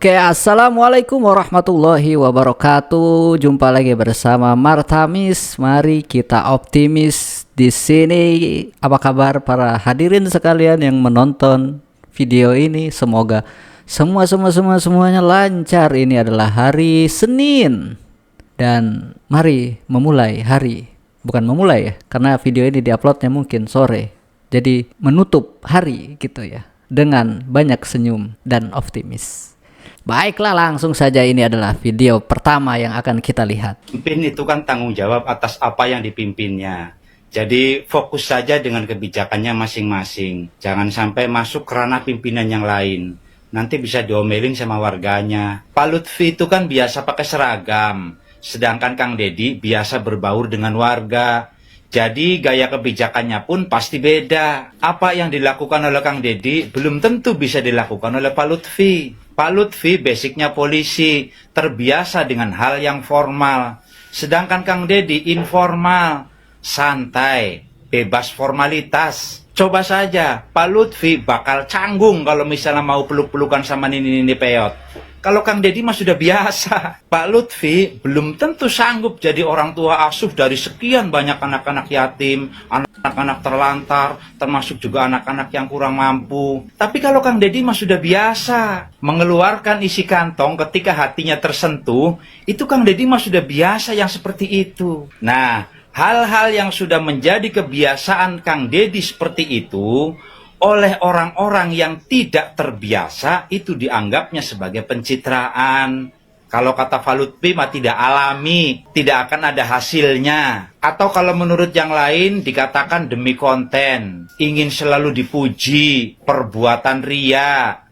Oke, assalamualaikum warahmatullahi wabarakatuh. Jumpa lagi bersama Martamis. Mari kita optimis di sini. Apa kabar para hadirin sekalian yang menonton video ini? Semoga semuanya lancar. Ini adalah hari Senin dan mari memulai hari. Bukan memulai ya, karena video ini diuploadnya mungkin sore. Jadi menutup hari gitu ya, dengan banyak senyum dan optimis. Baiklah, langsung saja ini adalah video pertama yang akan kita lihat. Pemimpin itu kan tanggung jawab atas apa yang dipimpinnya. Jadi fokus saja dengan kebijakannya masing-masing. Jangan sampai masuk ke ranah pimpinan yang lain. Nanti bisa diomelin sama warganya. Pak Lutfi itu kan biasa pakai seragam. Sedangkan Kang Deddy biasa berbaur dengan warga. Jadi gaya kebijakannya pun pasti beda. Apa yang dilakukan oleh Kang Deddy belum tentu bisa dilakukan oleh Pak Lutfi. Pak Lutfi basicnya polisi, terbiasa dengan hal yang formal. Sedangkan Kang Deddy informal, santai, bebas formalitas. Coba saja, Pak Lutfi bakal canggung kalau misalnya mau peluk-pelukan sama Nini Peyot. Kalau Kang Deddy mah sudah biasa. Pak Lutfi belum tentu sanggup jadi orang tua asuh dari sekian banyak anak-anak yatim, anak-anak terlantar, termasuk juga anak-anak yang kurang mampu. Tapi kalau Kang Deddy mah sudah biasa. Mengeluarkan isi kantong ketika hatinya tersentuh, itu Kang Deddy mah sudah biasa yang seperti itu. Nah, hal-hal yang sudah menjadi kebiasaan Kang Deddy seperti itu, oleh orang-orang yang tidak terbiasa itu dianggapnya sebagai pencitraan. Kalau kata Pak Lutfi mah tidak alami, tidak akan ada hasilnya. Atau kalau menurut yang lain dikatakan demi konten, ingin selalu dipuji, perbuatan ria.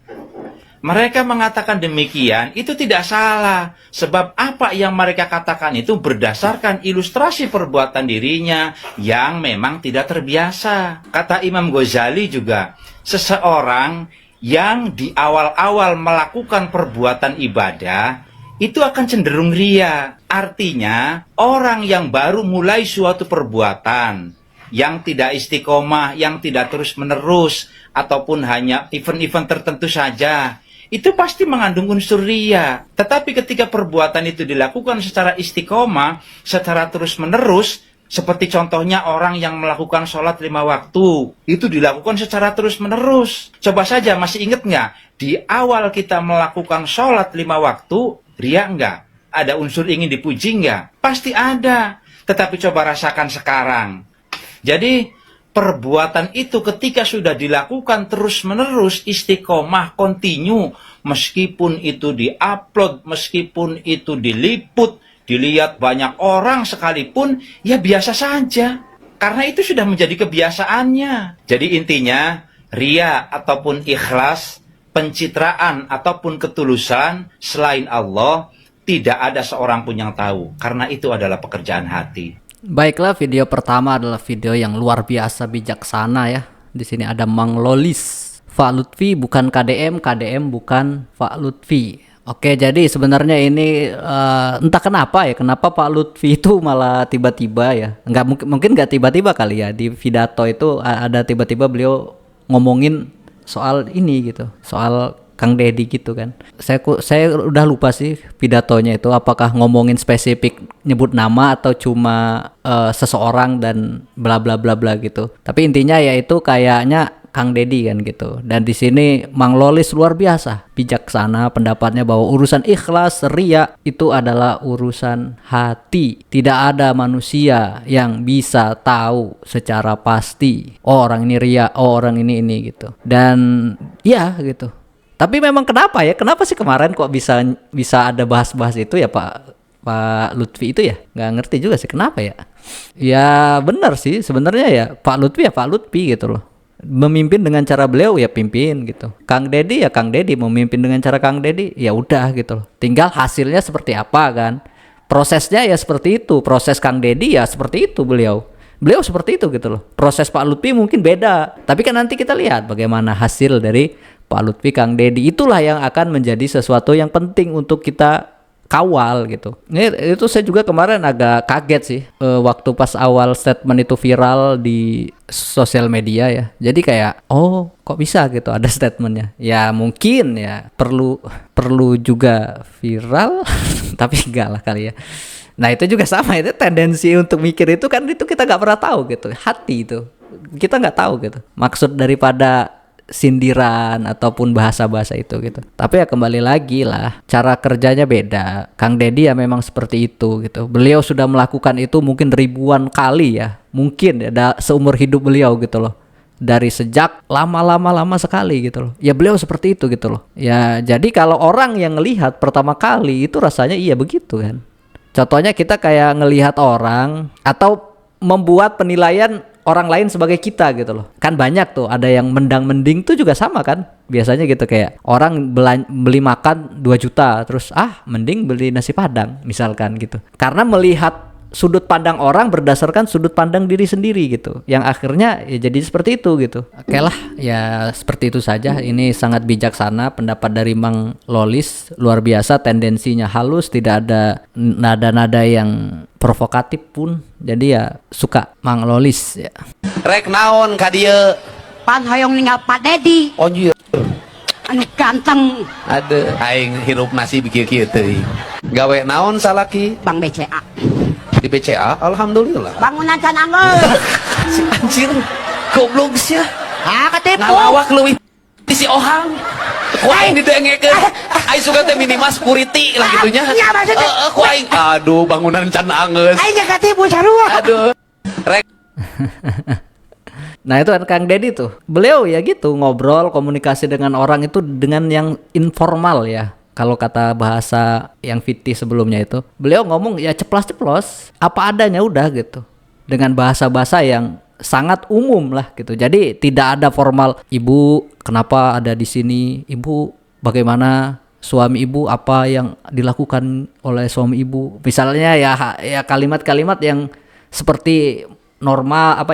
Mereka mengatakan demikian, itu tidak salah. Sebab apa yang mereka katakan itu berdasarkan ilustrasi perbuatan dirinya yang memang tidak terbiasa. Kata Imam Ghazali juga, seseorang yang di awal-awal melakukan perbuatan ibadah, itu akan cenderung ria. Artinya, orang yang baru mulai suatu perbuatan, yang tidak istiqomah, yang tidak terus-menerus, ataupun hanya event-event tertentu saja, itu pasti mengandung unsur ria. Tetapi ketika perbuatan itu dilakukan secara istiqomah, secara terus-menerus, seperti contohnya orang yang melakukan sholat 5 waktu, itu dilakukan secara terus-menerus. Coba saja, masih ingat nggak? Di awal kita melakukan sholat 5 waktu, ria nggak? Ada unsur ingin dipuji nggak? Pasti ada. Tetapi coba rasakan sekarang. Jadi, perbuatan itu ketika sudah dilakukan terus-menerus, istiqomah, kontinu, meskipun itu diupload, meskipun itu diliput, dilihat banyak orang sekalipun, ya biasa saja. Karena itu sudah menjadi kebiasaannya. Jadi intinya, ria ataupun ikhlas, pencitraan ataupun ketulusan, selain Allah, tidak ada seorang pun yang tahu. Karena itu adalah pekerjaan hati. Baiklah, video pertama adalah video yang luar biasa bijaksana ya. Di sini ada Mang Lolis. Pak Lutfi bukan KDM, KDM bukan Pak Lutfi. Oke, jadi sebenarnya ini entah kenapa ya, kenapa Pak Lutfi itu malah tiba-tiba ya. Mungkin nggak tiba-tiba kali ya, di pidato itu ada tiba-tiba beliau ngomongin soal ini gitu, soal Kang Deddy gitu kan. Saya udah lupa sih pidatonya itu apakah ngomongin spesifik nyebut nama atau cuma seseorang dan bla bla bla bla gitu. Tapi intinya ya itu kayaknya Kang Deddy kan gitu. Dan di sini Mang Lolis luar biasa bijaksana pendapatnya bahwa urusan ikhlas, ria itu adalah urusan hati. Tidak ada manusia yang bisa tahu secara pasti, oh orang ini ria, oh orang ini gitu. Dan ya gitu. Tapi memang kenapa ya? Kenapa sih kemarin kok bisa ada bahas-bahas itu ya Pak Lutfi itu ya? Nggak ngerti juga sih kenapa ya. Ya benar sih sebenarnya ya Pak Lutfi gitu loh. Memimpin dengan cara beliau ya pimpin gitu. Kang Deddy ya Kang Deddy memimpin dengan cara Kang Deddy ya udah gitu loh. Tinggal hasilnya seperti apa kan. Prosesnya ya seperti itu. Proses Kang Deddy ya seperti itu beliau. Beliau seperti itu gitu loh. Proses Pak Lutfi mungkin beda. Tapi kan nanti kita lihat bagaimana hasil dari Pak Lutfi Kang Deddy. Itulah yang akan menjadi sesuatu yang penting untuk kita kawal gitu. Itu saya juga kemarin agak kaget sih waktu pas awal statement itu viral di sosial media ya. Jadi kayak oh kok bisa gitu ada statementnya. Ya mungkin ya perlu juga viral tapi enggak lah kali ya. Nah itu juga sama, itu tendensi untuk mikir itu kan itu kita nggak pernah tahu gitu. Hati itu kita nggak tahu gitu maksud daripada sindiran ataupun bahasa-bahasa itu gitu. Tapi ya kembali lagi lah, cara kerjanya beda. Kang Deddy ya memang seperti itu gitu. Beliau sudah melakukan itu mungkin ribuan kali ya. Mungkin ya seumur hidup beliau gitu loh. Dari sejak lama sekali gitu loh. Ya beliau seperti itu gitu loh. Ya jadi kalau orang yang ngelihat pertama kali itu rasanya iya begitu kan. Contohnya kita kayak ngelihat orang atau membuat penilaian orang lain sebagai kita gitu loh. Kan banyak tuh ada yang mendang-mending tuh juga sama kan. Biasanya gitu kayak orang beli makan 2 juta terus mending beli nasi padang misalkan gitu. Karena melihat sudut pandang orang berdasarkan sudut pandang diri sendiri gitu. Yang akhirnya ya jadi seperti itu gitu. Oke lah, ya seperti itu saja. Ini sangat bijaksana pendapat dari Mang Lolis, luar biasa, tendensinya halus, tidak ada nada-nada yang provokatif pun. Jadi ya suka Mang Lolis ya. Rek naon ka dieu? Pan hoyong ninggal Pak Dedi Oh iya. anu ganteng Aduh, aing hirup nasi kieu-kieu teuing. Gawe naon salaki Bang BCA di BCA? Alhamdulillah. bangunan can anggeus. Si anjir goblok sia. Ketipu Ngalawak leuwih si Ohang. Ku aing didengekeun. Aing suka teh minimal security lah gitunya. Iya, maksudnya. Ku aing aduh bangunan can angeus. aing ketipu sarua. Aduh. Rek Nah itu kan Kang Deddy tuh, beliau ya gitu ngobrol komunikasi dengan orang itu dengan yang informal ya. Kalau kata bahasa yang fitih sebelumnya itu, beliau ngomong ya ceplos-ceplos, apa adanya udah gitu. Dengan bahasa-bahasa yang sangat umum lah gitu. Jadi tidak ada formal, ibu kenapa ada di sini, ibu bagaimana, suami ibu apa yang dilakukan oleh suami ibu. Misalnya ya kalimat-kalimat yang seperti normal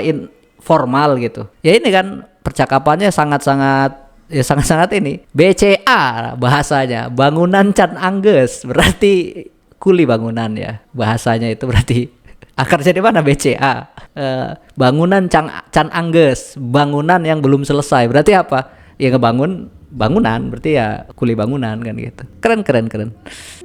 formal gitu. Ya ini kan percakapannya sangat-sangat ini BCA bahasanya, bangunan can anggeus, berarti kuli bangunan ya. Bahasanya itu berarti akarnya di mana BCA? Bangunan can anggeus, bangunan yang belum selesai. Berarti apa? Ya ngebangun bangunan, berarti ya kuli bangunan kan gitu. Keren.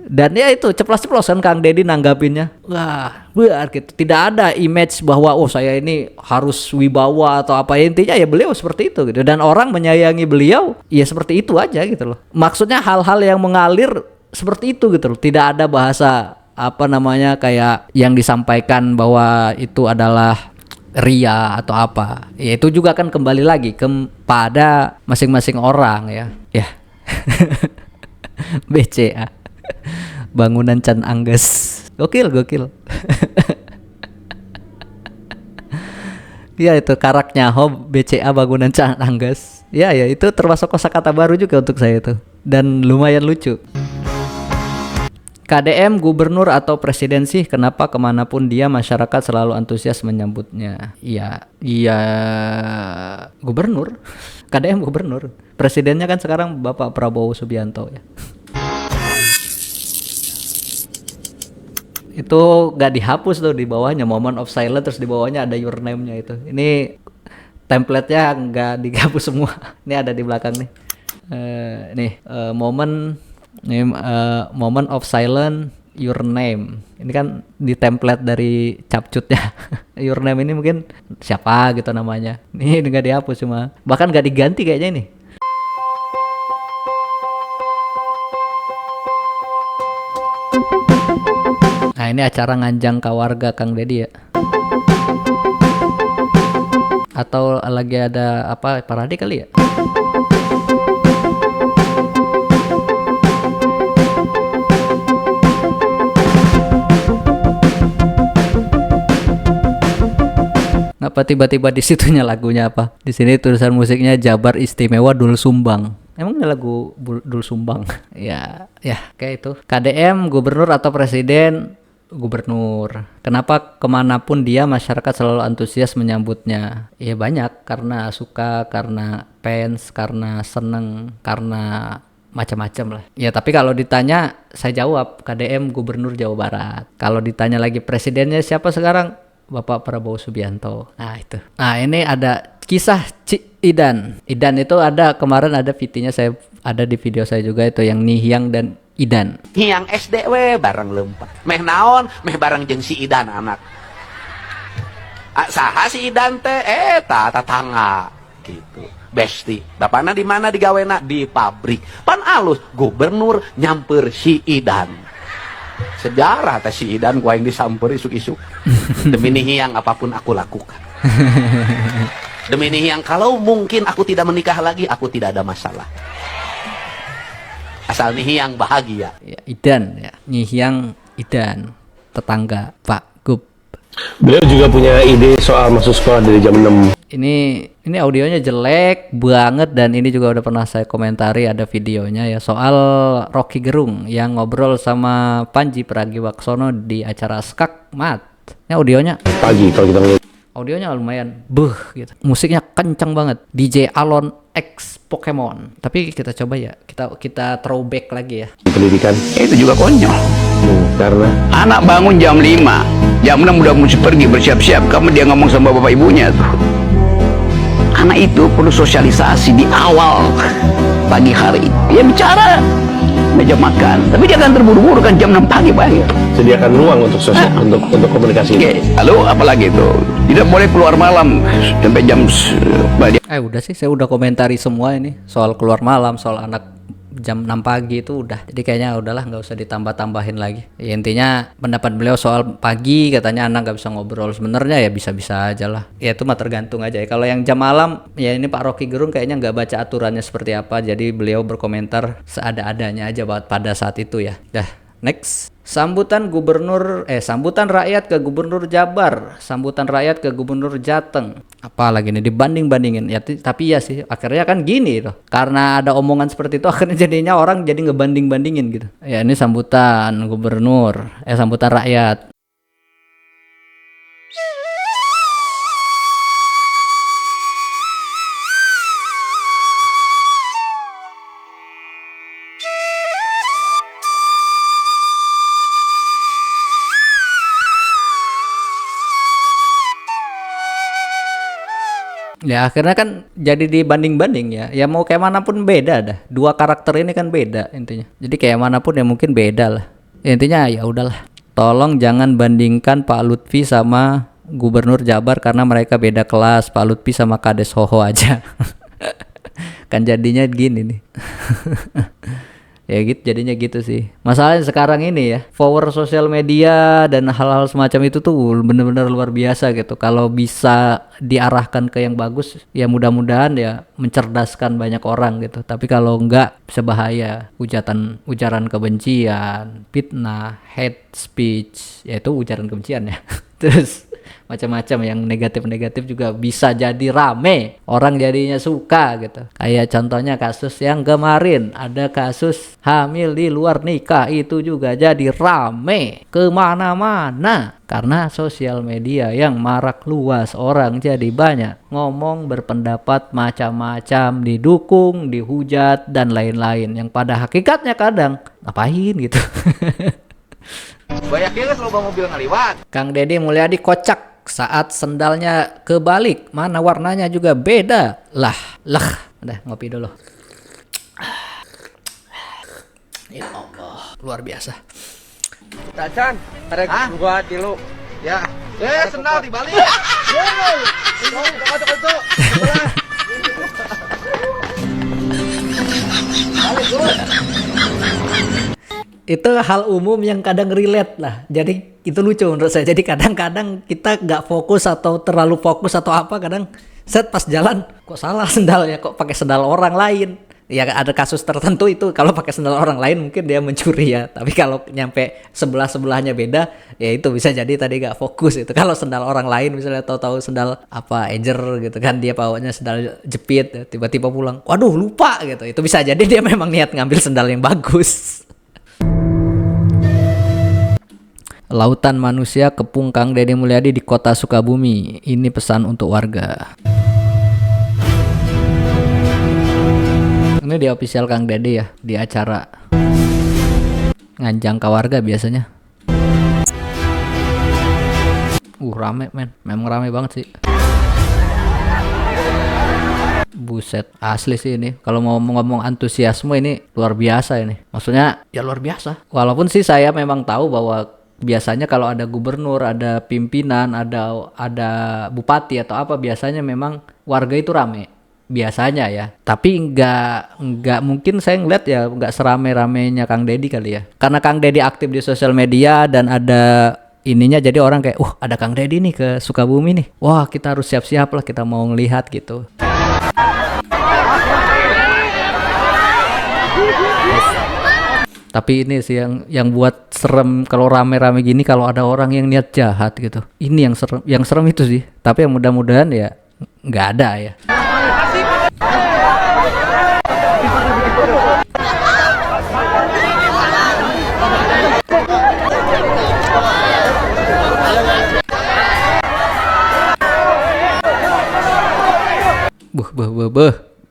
Dan ya itu ceplos-ceplos kan Kang Deddy nanggapinnya. Wah, benar gitu. Tidak ada image bahwa saya ini harus wibawa atau apa. Intinya ya beliau seperti itu gitu. Dan orang menyayangi beliau ya seperti itu aja gitu loh. Maksudnya hal-hal yang mengalir seperti itu gitu loh. Tidak ada bahasa kayak yang disampaikan bahwa itu adalah ria atau apa. Ya itu juga kan kembali lagi kepada masing-masing orang ya. Ya. BCA. Bangunan can angges. Gokil. Ya itu karaknya BCA bangunan can angges. Ya itu termasuk kosakata baru juga untuk saya itu. Dan lumayan lucu. KDM, gubernur atau presiden sih, kenapa kemanapun dia masyarakat selalu antusias menyambutnya? Iya gubernur. KDM gubernur. Presidennya kan sekarang Bapak Prabowo Subianto ya. Itu gak dihapus tuh di bawahnya moment of silence, terus di bawahnya ada your name-nya itu. Ini template-nya gak dihapus semua. Ini ada di belakang nih. Moment of silence, your name. Ini kan di template dari capcutnya. Your name ini mungkin siapa gitu namanya. Ini nggak dihapus cuma, bahkan nggak diganti kayaknya ini. Nah ini acara nganjang kawarga Kang Deddy ya. Atau lagi ada apa parade kali ya? Apa tiba-tiba di situnya lagunya apa? Di sini tulisan musiknya Jabar Istimewa Dul Sumbang. Emang ini lagu Dul Sumbang? ya kayak itu. KDM, gubernur atau presiden? Gubernur. Kenapa kemanapun dia masyarakat selalu antusias menyambutnya? Ya banyak, karena suka, karena fans, karena seneng, karena macam-macam lah. Ya tapi kalau ditanya saya jawab KDM Gubernur Jawa Barat. Kalau ditanya lagi presidennya siapa sekarang, Bapak Prabowo Subianto. Nah itu. Nah ini ada kisah Cik Idan. Idan itu ada kemarin ada VT-nya, saya ada di video saya juga itu yang Nihyang dan Idan. Hiang SD we bareng lempah. Meh naon, meh bareng jeung si Idan anak. Saha si Idan teh? Tetangga gitu. Besti. Bapakna di mana digawena? Di pabrik. Pan alus gubernur nyamper si Idan. Sejarah teh si Idan ku aing disamper isuk-isuk. Demi Nihyang apapun aku lakukan. Demi Nihyang kalau mungkin aku tidak menikah lagi, aku tidak ada masalah. Asal Nihyang bahagia. Ya, Idan ya. Nihyang Idan, tetangga Pak Gub. Beliau juga punya ide soal masuk sekolah dari jam 6. Ini audionya jelek banget dan ini juga udah pernah saya komentari, ada videonya ya soal Rocky Gerung yang ngobrol sama Panji Pragiwaksono di acara Skakmat. Ini audionya Pagi kalau kita ngeliat. audionya lumayan gitu. Musiknya kencang banget. DJ Alon X Pokemon. Tapi kita coba ya, kita throwback lagi ya. Pendidikan. Itu juga konyol. Karena Anak bangun jam 5, jam 6 udah mesti pergi bersiap-siap. Kamu dia ngomong sama bapak ibunya tuh. Anak itu perlu sosialisasi di awal pagi hari. Dia bicara meja makan, tapi dia akan terburu-buru kan jam 6 pagi banget. sediakan ruang untuk sosial, untuk komunikasi. Oke, lalu apalagi itu? Tidak boleh keluar malam sampai jam Udah sih, saya udah komentari semua ini soal keluar malam, soal anak jam 6 pagi itu udah. Jadi kayaknya udahlah, nggak usah ditambah-tambahin lagi. Ya, intinya pendapat beliau soal pagi katanya anak nggak bisa ngobrol. Sebenarnya ya bisa-bisa aja lah. Ya itu mah tergantung aja ya. Kalau yang jam malam ya ini Pak Rocky Gerung kayaknya nggak baca aturannya seperti apa. Jadi beliau berkomentar seada-adanya aja pada saat itu ya. Dah, next. Sambutan rakyat ke Gubernur Jabar, sambutan rakyat ke Gubernur Jateng. Apa lagi nih dibanding-bandingin ya, tapi ya sih akhirnya kan gini tuh. Karena ada omongan seperti itu akhirnya jadinya orang jadi ngebanding-bandingin gitu. Ya ini sambutan gubernur, sambutan rakyat. Ya akhirnya kan jadi dibanding-banding ya. Ya mau kayak manapun beda dah. Dua karakter ini kan beda intinya. Jadi kayak manapun ya mungkin beda lah. Ya, intinya ya udahlah. Tolong jangan bandingkan Pak Lutfi sama Gubernur Jabar karena mereka beda kelas. Pak Lutfi sama Kades Hoho aja. Kan jadinya gini nih. Ya gitu, jadinya gitu sih. Masalahnya sekarang ini ya, power sosial media dan hal-hal semacam itu tuh bener-bener luar biasa gitu. Kalau bisa diarahkan ke yang bagus, ya mudah-mudahan ya mencerdaskan banyak orang gitu. Tapi kalau enggak, bisa bahaya. Ujaran kebencian, fitnah, hate speech, yaitu ujaran kebencian ya. Terus macam-macam yang negatif-negatif juga bisa jadi rame, orang jadinya suka gitu. Kayak contohnya kasus yang kemarin, ada kasus hamil di luar nikah, itu juga jadi rame kemana-mana karena sosial media yang marak luas. Orang jadi banyak ngomong, berpendapat macam-macam, didukung, dihujat dan lain-lain, yang pada hakikatnya kadang ngapain gitu. Banyak banget loba mobil ngaliwat. Kang Deddy Mulyadi kocak saat sendalnya kebalik, mana warnanya juga beda. Lah, udah ngopi dulu. Ya Allah, luar biasa. Tacan, ada gua tilu. Ya. Sendal dibalik. Itu hal umum yang kadang relate lah. Jadi itu lucu menurut saya. Jadi kadang-kadang kita nggak fokus atau terlalu fokus atau apa, kadang set pas jalan kok salah sendal ya, kok pakai sendal orang lain. Ya ada kasus tertentu itu kalau pakai sendal orang lain mungkin dia mencuri ya. Tapi kalau nyampe sebelahnya beda, ya itu bisa jadi tadi nggak fokus itu. Kalau sendal orang lain misalnya tahu-tahu sendal apa Ejer gitu kan, dia bawanya sendal jepit, tiba-tiba pulang, waduh lupa gitu. Itu bisa jadi dia memang niat ngambil sendal yang bagus. Lautan manusia kepung Kang Deddy Mulyadi di kota Sukabumi. Ini pesan untuk warga. Ini di official Kang Deddy ya, di acara. nganjang ke warga biasanya. Rame men, memang rame banget sih. Buset, asli sih ini. Kalau mau ngomong antusiasme ini luar biasa ini. Maksudnya ya luar biasa. Walaupun sih saya memang tahu bahwa biasanya kalau ada gubernur, ada pimpinan, ada bupati atau apa, biasanya memang warga itu rame. Biasanya ya. Tapi nggak mungkin saya ngeliat ya nggak serame-ramenya Kang Deddy kali ya. Karena Kang Deddy aktif di sosial media dan ada ininya, jadi orang kayak ada Kang Deddy nih ke Sukabumi nih, wah kita harus siap-siap lah, kita mau ngelihat gitu. Tapi ini sih yang buat serem kalau rame-rame gini, kalau ada orang yang niat jahat gitu, ini yang serem itu sih. Tapi yang mudah-mudahan ya nggak ada ya.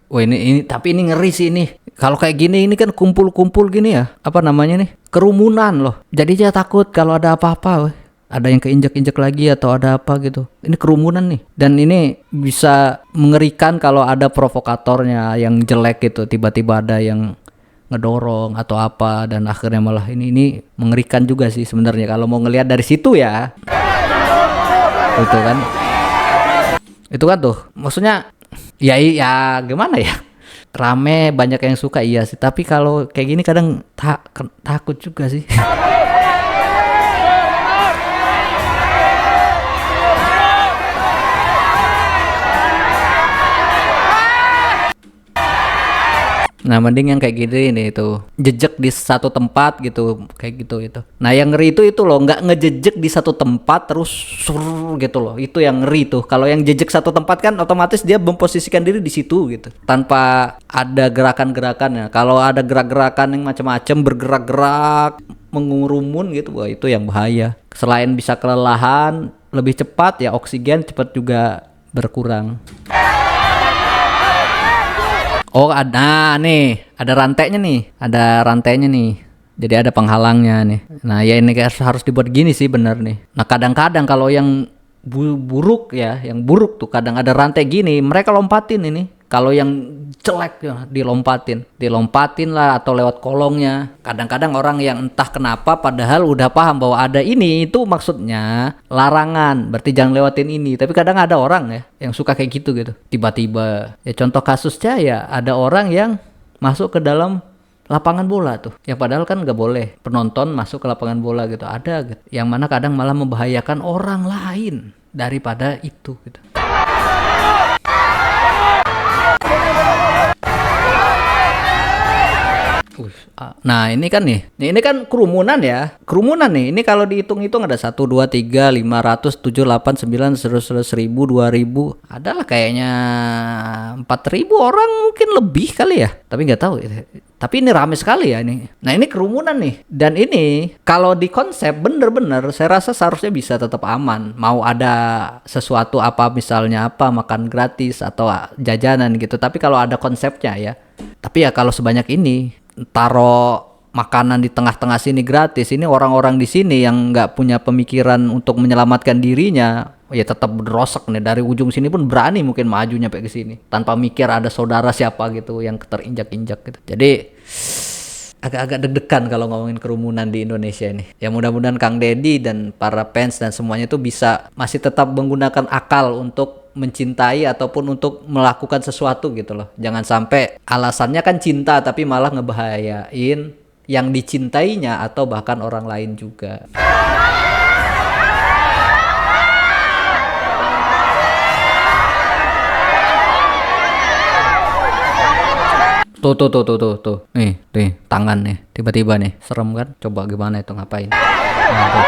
Wah ini tapi ini ngeri sih ini. Kalau kayak gini ini kan kumpul-kumpul gini ya. Apa namanya nih? Kerumunan loh. Jadi dia takut kalau ada apa-apa, ada yang keinjek-injek lagi atau ada apa gitu. Ini kerumunan nih. Dan ini bisa mengerikan kalau ada provokatornya yang jelek gitu. Tiba-tiba ada yang ngedorong atau apa dan akhirnya malah ini mengerikan juga sih sebenarnya kalau mau ngelihat dari situ ya. Itu kan tuh. Maksudnya ya gimana ya, rame banyak yang suka iya sih, tapi kalau kayak gini kadang takut juga sih. Nah mending yang kayak gini nih tuh, jejak di satu tempat gitu, kayak gitu itu. Nah yang ngeri itu loh, nggak ngejejek di satu tempat terus sur gitu loh, itu yang ngeri tuh. Kalau yang jejek satu tempat kan otomatis dia memposisikan diri di situ gitu, tanpa ada gerakan-gerakannya. Kalau ada gerak-gerakan yang macam-macam, bergerak-gerak, mengurumun gitu, wah itu yang bahaya. Selain bisa kelelahan lebih cepat ya, oksigen cepat juga berkurang. Oh ada nih, ada rantainya nih, jadi ada penghalangnya nih. Nah ya ini harus dibuat gini sih bener nih. Nah kadang-kadang kalau yang buruk ya, yang buruk tuh kadang ada rantai gini, mereka lompatin ini. Kalau yang jelek ya, dilompatin lah atau lewat kolongnya. Kadang-kadang orang yang entah kenapa padahal udah paham bahwa ada ini, itu maksudnya larangan, berarti jangan lewatin ini. Tapi kadang ada orang ya yang suka kayak gitu. Tiba-tiba ya, contoh kasusnya ya ada orang yang masuk ke dalam lapangan bola tuh, yang padahal kan nggak boleh penonton masuk ke lapangan bola gitu. Ada gitu, yang mana kadang malah membahayakan orang lain daripada itu gitu. Nah ini kan kerumunan ya, nih. Ini kalau dihitung-hitung ada 1, 2, 3, 500, 7, 8, 9, 1000, 2000, adalah kayaknya 4000 orang mungkin lebih kali ya. Tapi nggak tahu. Tapi ini rame sekali ya ini. Nah ini kerumunan nih. Dan ini kalau di konsep bener-bener saya rasa seharusnya bisa tetap aman. Mau ada sesuatu apa, misalnya apa, makan gratis atau jajanan gitu. Tapi kalau ada konsepnya ya. Tapi ya kalau sebanyak ini, taruh makanan di tengah-tengah sini gratis, ini orang-orang di sini yang nggak punya pemikiran untuk menyelamatkan dirinya, ya tetap berosok nih. Dari ujung sini pun berani mungkin maju nyampe ke sini tanpa mikir ada saudara siapa gitu yang terinjak-injak gitu. Jadi agak-agak deg-degan kalau ngomongin kerumunan di Indonesia ini. Ya mudah-mudahan Kang Deddy dan para fans dan semuanya itu bisa masih tetap menggunakan akal untuk mencintai ataupun untuk melakukan sesuatu gitu loh. Jangan sampai alasannya kan cinta tapi malah ngebahayain yang dicintainya atau bahkan orang lain juga. Tuh. Nih, tangan nih. Tiba-tiba nih, serem kan? Coba gimana itu ngapain? Nah, tuh.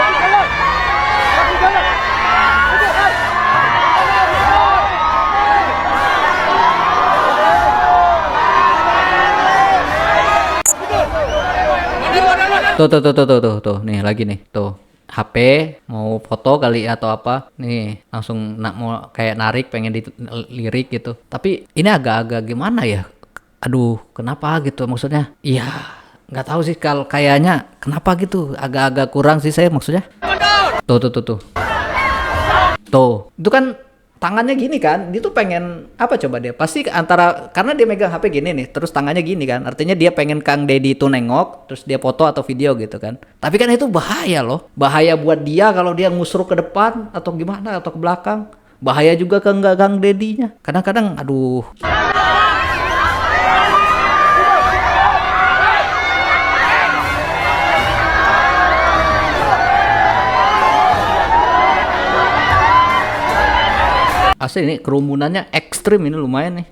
Tuh. Nih lagi nih. Tuh. HP mau foto kali atau apa. Nih, langsung mau kayak narik, pengen dilirik gitu. Tapi ini agak-agak gimana ya? Aduh, kenapa gitu maksudnya? Iya, nggak tahu sih, kalau kayaknya kenapa gitu, agak-agak kurang sih saya maksudnya. Tuh, itu kan tangannya gini kan, dia tuh pengen apa coba dia? Pasti antara karena dia megang HP gini nih, terus tangannya gini kan, artinya dia pengen Kang Deddy itu nengok, terus dia foto atau video gitu kan. Tapi kan itu bahaya loh, bahaya buat dia kalau dia ngusruk ke depan atau gimana atau ke belakang. Bahaya juga ke Kang Deddy-nya. Kadang-kadang, aduh. Asli ini kerumunannya ekstrim, ini lumayan nih.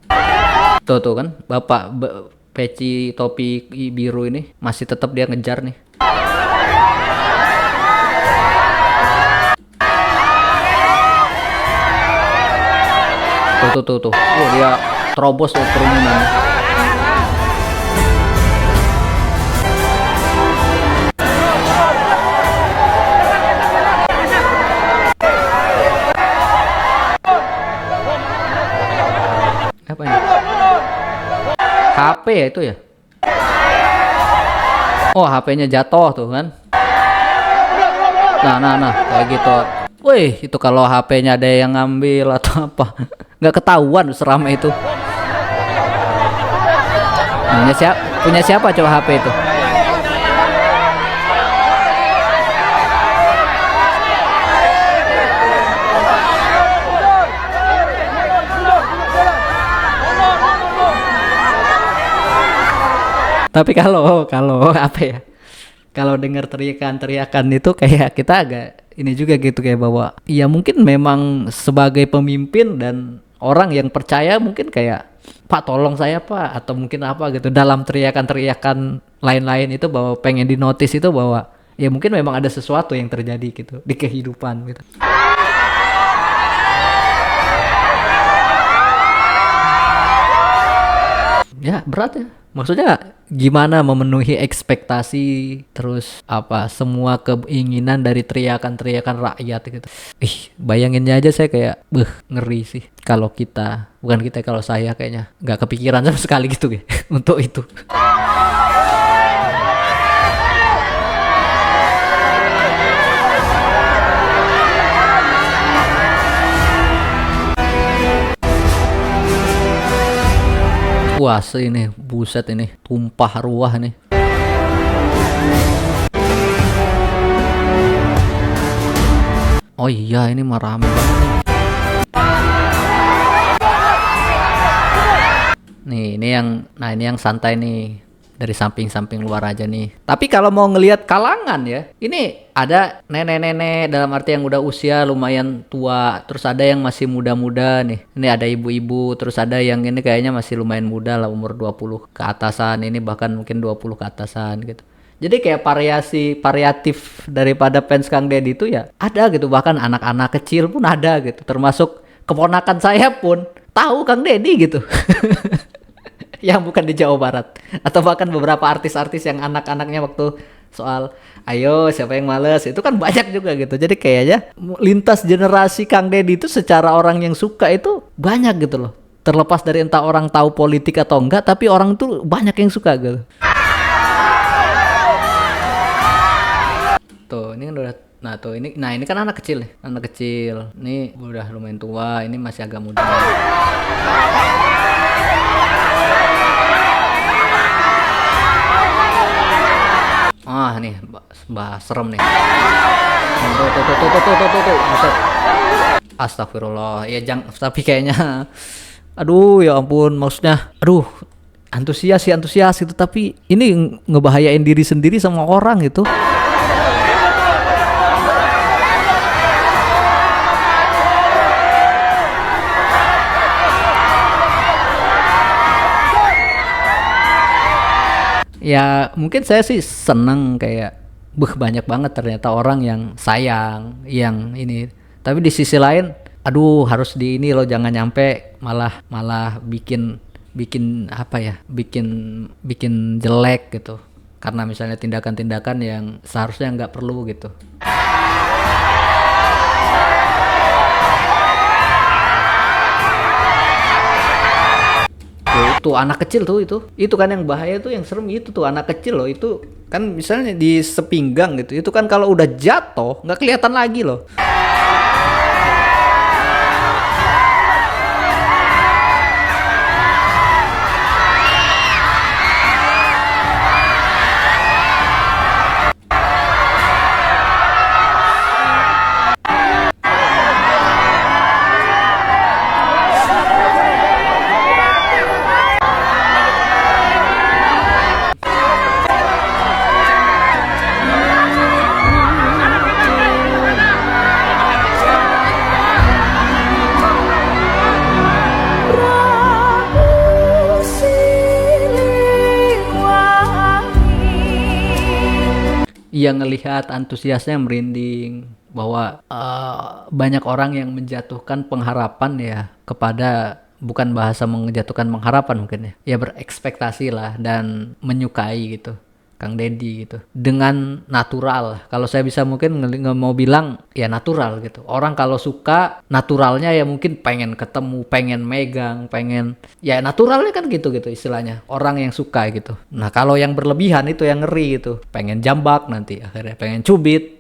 Tuh kan, bapak peci topi biru ini masih tetap dia ngejar nih. Tuh. Oh, dia terobos tuh kerumunannya. Apa ini? HP ya itu ya? Oh, HP-nya jatuh tuh kan. Nah, kayak gitu. Wih, itu kalau HP-nya ada yang ngambil atau apa, nggak ketahuan seramai itu. Punya siapa coba HP itu? Tapi kalau apa ya? Kalau dengar teriakan itu kayak kita agak ini juga gitu, kayak bahwa ya mungkin memang sebagai pemimpin dan orang yang percaya mungkin kayak, Pak tolong saya Pak, atau mungkin apa gitu, dalam teriakan-teriakan lain-lain itu bahwa pengen dinotis itu bahwa ya mungkin memang ada sesuatu yang terjadi gitu di kehidupan gitu. Ya berat ya. Maksudnya gimana memenuhi ekspektasi, terus apa semua keinginan dari teriakan-teriakan rakyat gitu. Bayanginnya aja saya kayak ngeri sih. Kalau kalau saya kayaknya nggak kepikiran sama sekali gitu ya untuk itu. Wah, ini buset, ini tumpah ruah nih. Oh iya, ini mah rame banget nih. Ini yang santai nih, dari samping-samping luar aja nih. Tapi kalau mau ngelihat kalangan ya, ini ada nenek-nenek dalam arti yang udah usia lumayan tua, terus ada yang masih muda-muda nih. Ini ada ibu-ibu, terus ada yang ini kayaknya masih lumayan muda lah, umur 20 ke atasan, ini bahkan mungkin 20 ke atasan gitu. Jadi kayak variatif daripada fans Kang Deddy itu ya ada gitu, bahkan anak-anak kecil pun ada gitu, termasuk keponakan saya pun tahu Kang Deddy gitu. Yang bukan di Jawa Barat, atau bahkan beberapa artis-artis yang anak-anaknya waktu soal ayo siapa yang males itu kan banyak juga gitu. Jadi kayaknya lintas generasi Kang Deddy itu secara orang yang suka itu banyak gitu loh, terlepas dari entah orang tahu politik atau enggak, tapi orang tuh banyak yang suka gitu. Tuh ini kan udah, ini kan anak kecil nih, udah lumayan tua, ini masih agak muda. Nih mbak serem nih. Tuh. Astagfirullah. Ya tapi kayaknya aduh ya ampun, maksudnya antusias itu, tapi ini ngebahayain diri sendiri sama orang gitu. Ya mungkin saya sih seneng kayak banyak banget ternyata orang yang sayang yang ini, tapi di sisi lain harus di ini loh, jangan nyampe malah bikin apa ya, bikin jelek gitu karena misalnya tindakan-tindakan yang seharusnya nggak perlu gitu. Tuh anak kecil tuh itu kan yang bahaya tuh, yang serem itu tuh anak kecil loh, itu kan misalnya di sepinggang gitu, itu kan kalau udah jatuh nggak kelihatan lagi loh. Yang ngelihat antusiasnya merinding bahwa banyak orang yang menjatuhkan pengharapan ya kepada, bukan bahasa menjatuhkan pengharapan mungkin ya berekspektasi lah dan menyukai gitu Kang Deddy gitu dengan natural. Kalau saya bisa mungkin mau bilang ya natural gitu. Orang kalau suka naturalnya ya mungkin pengen ketemu, pengen megang, pengen ya naturalnya kan gitu istilahnya. Orang yang suka gitu. Nah kalau yang berlebihan itu yang ngeri gitu. Pengen jambak nanti akhirnya pengen cubit.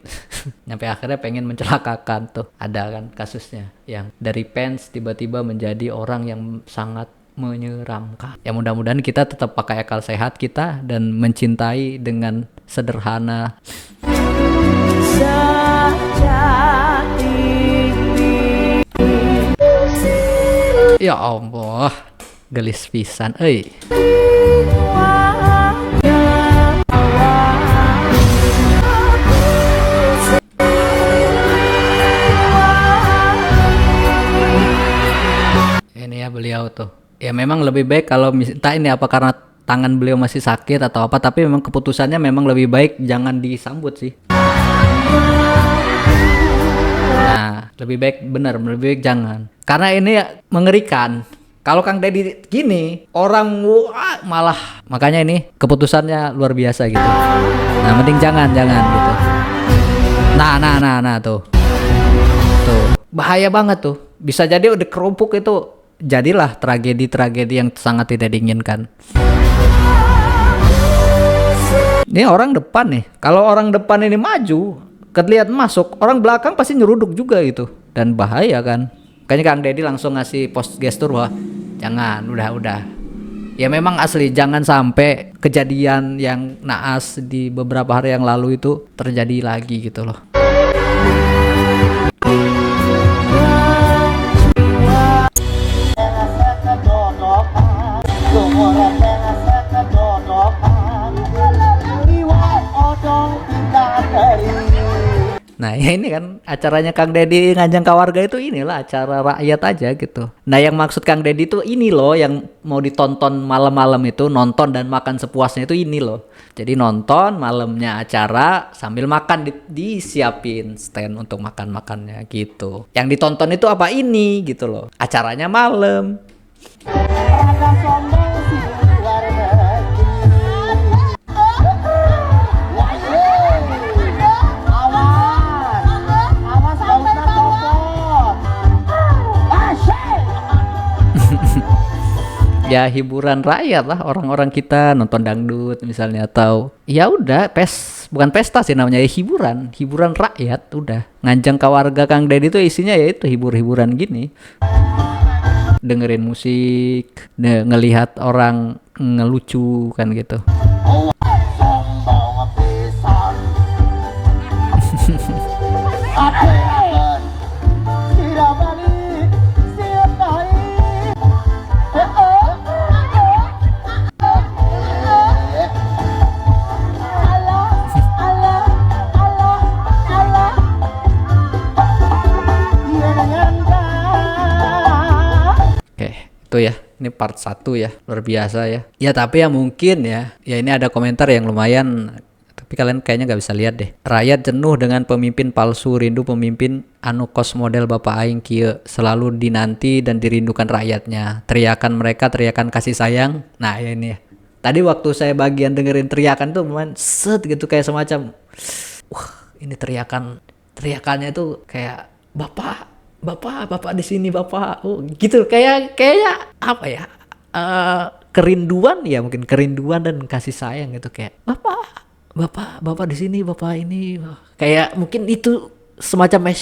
Sampai akhirnya pengen mencelakakan tuh. Ada kan kasusnya yang dari fans tiba-tiba menjadi orang yang sangat menyeramkan. Ya mudah-mudahan kita tetap pakai akal sehat kita dan mencintai dengan sederhana. Ya Allah, gelis pisan euy. Ini ya beliau tuh. Ya memang lebih baik kalau entah ini apa karena tangan beliau masih sakit atau apa, tapi memang keputusannya memang lebih baik jangan disambut sih. Nah, lebih baik benar, lebih baik jangan. Karena ini mengerikan. Kalau Kang Deddy gini, orang wah, malah makanya ini keputusannya luar biasa gitu. Nah, mending jangan gitu. Nah tuh. Tuh, bahaya banget tuh. Bisa jadi udah kerupuk itu jadilah tragedi-tragedi yang sangat tidak diinginkan. Ini orang depan nih. Kalau orang depan ini maju, kelihatan masuk, orang belakang pasti nyeruduk juga gitu. Dan bahaya kan. Makanya Kang Deddy langsung ngasih post gestur wah, jangan, udah. Ya memang asli jangan sampai kejadian yang naas di beberapa hari yang lalu itu terjadi lagi gitu loh. Nah ya ini kan acaranya Kang Deddy ngajang ke warga itu inilah acara rakyat aja gitu. Nah yang maksud Kang Deddy itu ini loh yang mau ditonton malam-malam itu, nonton dan makan sepuasnya itu ini loh. Jadi nonton malamnya acara sambil makan disiapin stand untuk makan-makannya gitu. Yang ditonton itu apa ini gitu loh. Acaranya malam. Ya hiburan rakyat lah, orang-orang kita nonton dangdut misalnya, atau ya udah bukan pesta sih namanya, ya hiburan rakyat udah. Nganjang ke warga Kang Deddy itu isinya ya itu hibur-hiburan gini, dengerin musik, ngelihat orang ngelucu kan gitu. Itu ya, ini part 1 ya, luar biasa ya. Ya tapi ya mungkin ya ini ada komentar yang lumayan, tapi kalian kayaknya nggak bisa lihat deh. Rakyat jenuh dengan pemimpin palsu, rindu pemimpin anu kos model Bapak Aing kieu, selalu dinanti dan dirindukan rakyatnya. Teriakan mereka, teriakan kasih sayang. Nah ya ini ya. Tadi waktu saya bagian dengerin teriakan tuh lumayan set gitu, kayak semacam ini teriakannya tuh kayak Bapak di sini Bapak, gitu kayak apa ya, kerinduan ya, mungkin kerinduan dan kasih sayang gitu, kayak bapak di sini, bapak ini, kayak mungkin itu semacam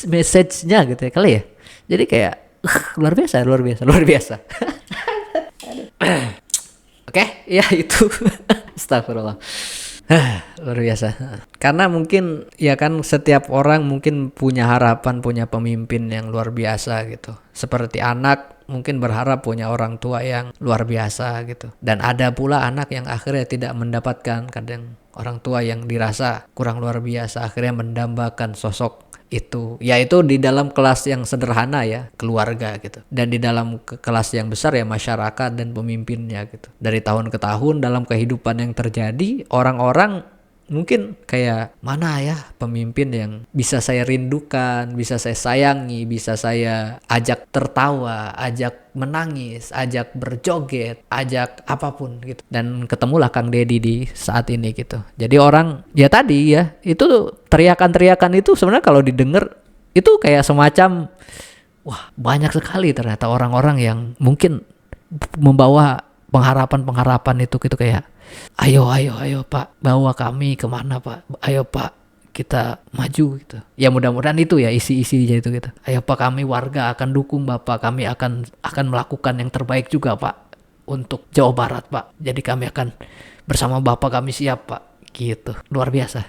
message-nya gitu ya kali ya. Jadi kayak luar biasa. Oke, ya itu. Astagfirullah. Luar biasa. Karena mungkin ya kan setiap orang mungkin punya harapan punya pemimpin yang luar biasa gitu. Seperti anak mungkin berharap punya orang tua yang luar biasa gitu. Dan ada pula anak yang akhirnya tidak mendapatkan, kadang orang tua yang dirasa kurang luar biasa akhirnya mendambakan sosok itu, yaitu di dalam kelas yang sederhana ya, keluarga gitu, dan di dalam kelas yang besar ya, masyarakat dan pemimpinnya gitu. Dari tahun ke tahun dalam kehidupan yang terjadi, orang-orang mungkin kayak, mana ya pemimpin yang bisa saya rindukan, bisa saya sayangi, bisa saya ajak tertawa, ajak menangis, ajak berjoget, ajak apapun gitu. Dan ketemulah Kang Deddy di saat ini gitu. Jadi orang ya tadi ya, itu teriakan-teriakan itu sebenarnya kalau didengar itu kayak semacam, wah banyak sekali ternyata orang-orang yang mungkin membawa pengharapan-pengharapan itu gitu, kayak ayo Pak, bawa kami kemana Pak, ayo Pak kita maju gitu. Ya mudah-mudahan itu ya isi-isinya itu gitu. Ayo Pak, kami warga akan dukung Bapak, kami akan melakukan yang terbaik juga Pak untuk Jawa Barat Pak. Jadi kami akan bersama Bapak, kami siap Pak gitu. Luar biasa.